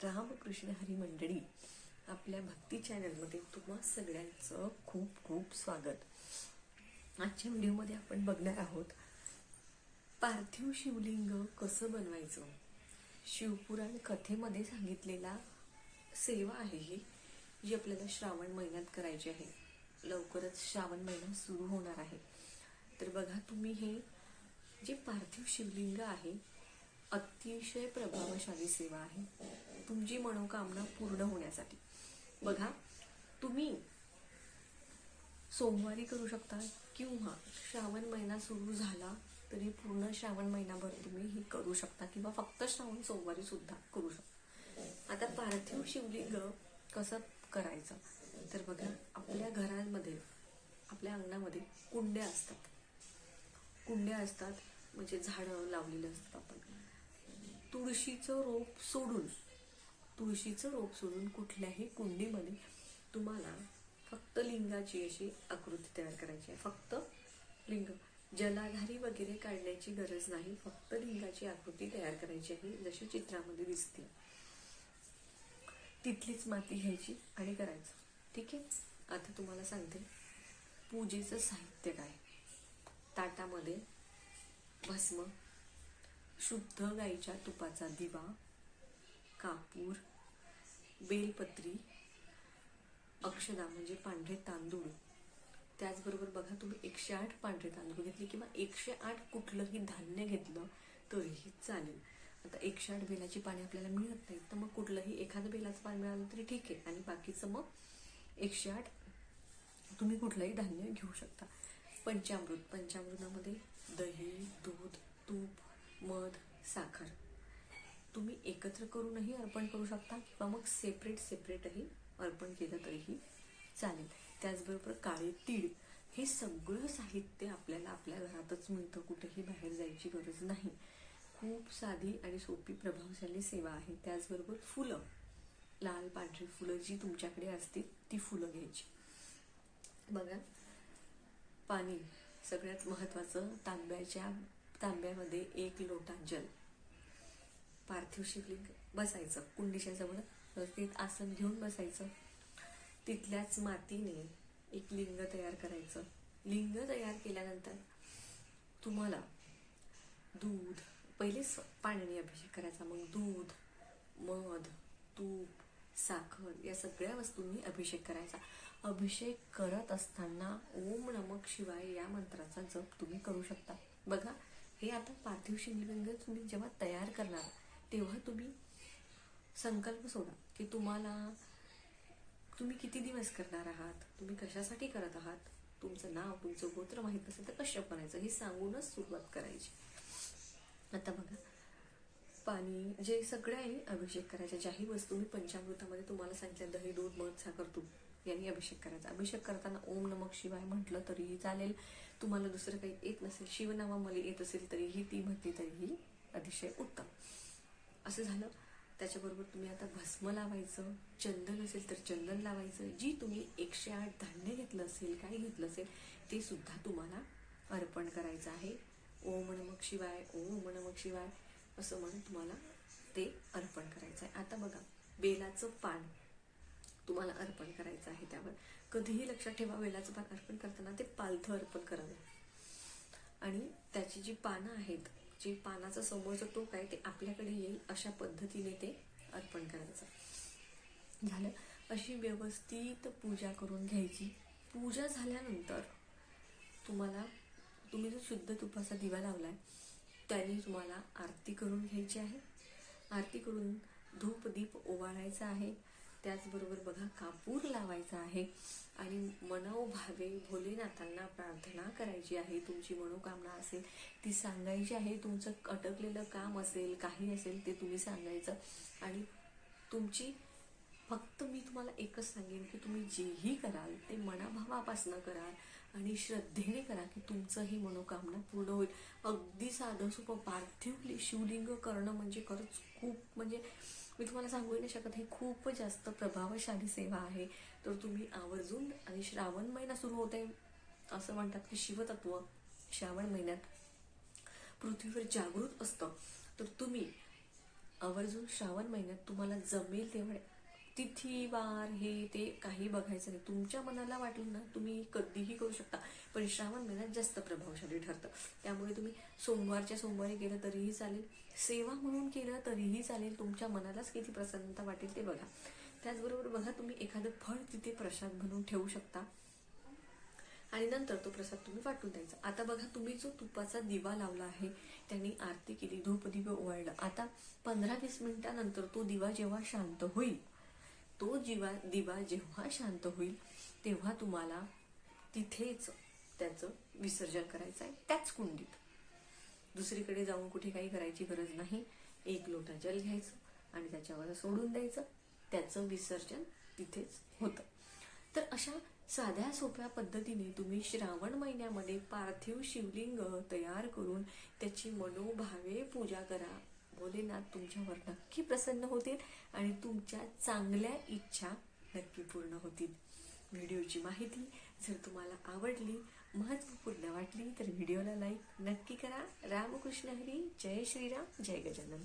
रामकृष्ण हरी मंडळी, आपल्या भक्ती चॅनलमध्ये तुम्हा सगळ्यांचं खूप खूप स्वागत. आजच्या व्हिडिओमध्ये आपण बघणार आहोत पार्थिव शिवलिंग कसं बनवायचं. शिवपुराण कथेमध्ये सांगितलेला सेवा आहे ही, जी आपल्याला श्रावण महिन्यात करायची आहे. लवकरच श्रावण महिना सुरू होणार आहे. तर बघा, तुम्ही हे जे पार्थिव शिवलिंग आहे, अतिशय प्रभावशाली सेवा आहे तुमची मनोकामना पूर्ण होण्यासाठी. बघा, तुम्ही सोमवारी करू शकता किंवा श्रावण महिना सुरू झाला तरी पूर्ण श्रावण महिनाभर तुम्ही हे करू शकता, किंवा फक्त श्रावण सोमवारी सुद्धा करू शकता. आता पार्थिव शिवलिंग कसं करायचं तर बघा, आपल्या घरांमध्ये, आपल्या अंगणामध्ये कुंड्या असतात म्हणजे झाडं लावलेलं असतात. आपण तुळशीचं रोप सोडून कुठल्याही कुंडीमध्ये तुम्हाला फक्त लिंगाची अशी आकृती तयार करायची आहे. फक्त लिंग, जलाधारी वगैरे काढण्याची गरज नाही, फक्त लिंगाची आकृती तयार करायची आहे जशी चित्रामध्ये दिसते. तिथलीच माती घ्यायची आणि करायचं. ठीक आहे. आता तुम्हाला सांगते पूजेचं साहित्य काय. ताटामध्ये भस्म, शुद्ध गाईच्या तुपाचा दिवा, कापूर, बेलपत्री, अक्षदा म्हणजे पांढरे तांदूळ. त्याचबरोबर बघा, तुम्ही 108 पांढरे तांदूळ घेतले किंवा 108 कुठलंही धान्य घेतलं तरीही चालेल. आता 108 बेलाची पाने आपल्याला मिळत नाहीत, तर मग कुठलंही एखादं बेलाचं पान मिळालं तरी ठीक आहे, आणि बाकीचं मग 108 तुम्ही कुठलंही धान्य घेऊ शकता. पंचामृतामध्ये दही, दूध, तूप, मध, साखर तुम्ही एकत्र करूनही अर्पण करू शकता, किंवा मग सेपरेटही अर्पण केलं तरीही चालेल. त्याचबरोबर काळे तीळ, हे सगळं साहित्य आपल्याला आपल्या घरातच मिळतं, कुठेही बाहेर जायची गरज नाही. खूप साधी आणि सोपी प्रभावशाली सेवा आहे. त्याचबरोबर फुलं, लाल पांढरी फुलं जी तुमच्याकडे असतील ती फुलं घ्यायची. बघा, पाणी सगळ्यात महत्वाचं. तांब्यामध्ये 1 लोटा जल. पार्थिव शिवलिंग बसायचं कुंडीच्या जवळ, व्यवस्थित आसन घेऊन बसायचं. तिथल्याच मातीने एक लिंग तयार करायचं. लिंग तयार केल्यानंतर तुम्हाला दूध, पहिलेच पाण्याने अभिषेक करायचा, मग दूध, मध, तूप, साखर या सगळ्या वस्तूंनी अभिषेक करायचा. अभिषेक करत असताना ओम नमः शिवाय या मंत्राचा जप तुम्ही करू शकता. बघा, हे आता पार्थिव शिवलिंग तुम्ही जेव्हा तयार करणार तेव्हा तुम्ही संकल्प सोडा की तुम्ही किती दिवस करणार आहात, तुम्ही कशासाठी करत आहात, तुमचं नाव, तुमचं गोत्र माहित असेल तर कश्यप बनायचं हे सांगूनच सुरुवात करायची. आता बघा, पाणी जे सगळ्यांनी अभिषेक करायचा. ज्याही वस्तू मी पंचामृतामध्ये तुम्हाला सांगितलं, दही, दूध, मध, साखर, तूप यांनी अभिषेक करायचा. अभिषेक करताना ओम नमः शिवाय म्हटलं तरीही चालेल. तुम्हाला दुसरं काही येत नसेल, शिवनामामध्ये येत असेल तरीही ती म्हटली तरीही अतिशय उत्तम. असं झालं. त्याच्याबरोबर तुम्ही आता भस्म लावायचं, चंदन असेल तर चंदन लावायचं. जी तुम्ही 108 धान्य घेतलं असेल, काही घेतलं असेल ते सुद्धा तुम्हाला अर्पण करायचं आहे. ओम नमः शिवाय, ओम नमः शिवाय असं म्हणून तुम्हाला ते अर्पण करायचं आहे. आता बघा, बेलाचं पान तुम्हाला अर्पण करायचं आहे. त्यावर कधीही लक्षात ठेवा, बेलाचं पान अर्पण करताना ते पालथं अर्पण करावं, आणि त्याची जी पानं आहेत, जे पानाचं समोरचं टोक आहे ते आपल्याकडे येईल अशा पद्धतीने ते अर्पण करायचं. झालं. अशी व्यवस्थित पूजा करून घ्यायची. पूजा झाल्यानंतर तुम्ही जो शुद्ध तुपाचा दिवा लावलाय त्याने तुम्हाला आरती करून घ्यायची आहे. आरती करून धूप दीप ओवाळायचा आहे. त्याचबरोबर बघा, कापूर लावायचा आहे आणि मनोभावे भोलेनाथांना प्रार्थना करायची आहे. तुमची मनोकामना असेल ती सांगायची आहे. तुमचं अटकलेलं काम असेल, काही असेल ते तुम्ही सांगायचं. आणि तुमची फक्त मी तुम्हाला एकच सांगेन की तुम्ही जेही कराल ते मनाभावापासनं कराल आणि श्रद्धेने करा की तुमचं ही मनोकामना पूर्ण होईल. अगदी साधं सोपं पार्थिव शिवलिंग करणं म्हणजे खरंच खूप, म्हणजे मी तुम्हाला सांगू नाही शकत, हे खूप जास्त प्रभावशाली सेवा आहे. तर तुम्ही आवर्जून, आणि श्रावण महिना सुरू होते, असं म्हणतात की शिवतत्व श्रावण महिन्यात पृथ्वीवर जागृत असतं, तर तुम्ही आवर्जून श्रावण महिन्यात तुम्हाला जमेल तेवढे तिथी वार हे ते काही बघायचं नाही. तुमच्या मनाला वाटलं ना तुम्ही कधीही करू शकता, पण श्रावण महिन्यात जास्त प्रभावशाली ठरतं. त्यामुळे तुम्ही सोमवारच्या सोमवारी केलं तरीही चालेल, सेवा म्हणून केलं तरीही चालेल, तुमच्या मनालाच किती प्रसन्नता वाटेल ते बघा. त्याचबरोबर बघा, तुम्ही एखादं फळ तिथे प्रसाद म्हणून ठेवू शकता आणि नंतर तो प्रसाद तुम्ही वाटून द्यायचा. आता बघा, तुम्ही जो तुपाचा दिवा लावला आहे, त्यांनी आरती केली, धूप दिवे ओवाळलं, आता 15-20 मिनिटानंतर तो दिवा जेव्हा शांत होईल, तो दिवा जेव्हा शांत होईल तेव्हा तुम्हाला तिथेच त्याचं विसर्जन करायचं आहे, त्याच कुंडीत. दुसरीकडे जाऊन कुठे काही करायची गरज नाही. 1 लोटा जल घ्यायचं आणि त्याच्यावर सोडून द्यायचं, त्याचं विसर्जन तिथेच होतं. तर अशा साध्या सोप्या पद्धतीने तुम्ही श्रावण महिन्यामध्ये पार्थिव शिवलिंग तयार करून त्याची मनोभावे पूजा करा. भोलेनाथ तुमच्यावर नक्की प्रसन्न होतील आणि तुमच्या चांगल्या इच्छा नक्की पूर्ण होतील. व्हिडिओची माहिती जर तुम्हाला आवडली, महत्त्वपूर्ण वाटली तर व्हिडिओला लाईक नक्की करा. रामकृष्ण हरी. जय श्रीराम. जय गजानन.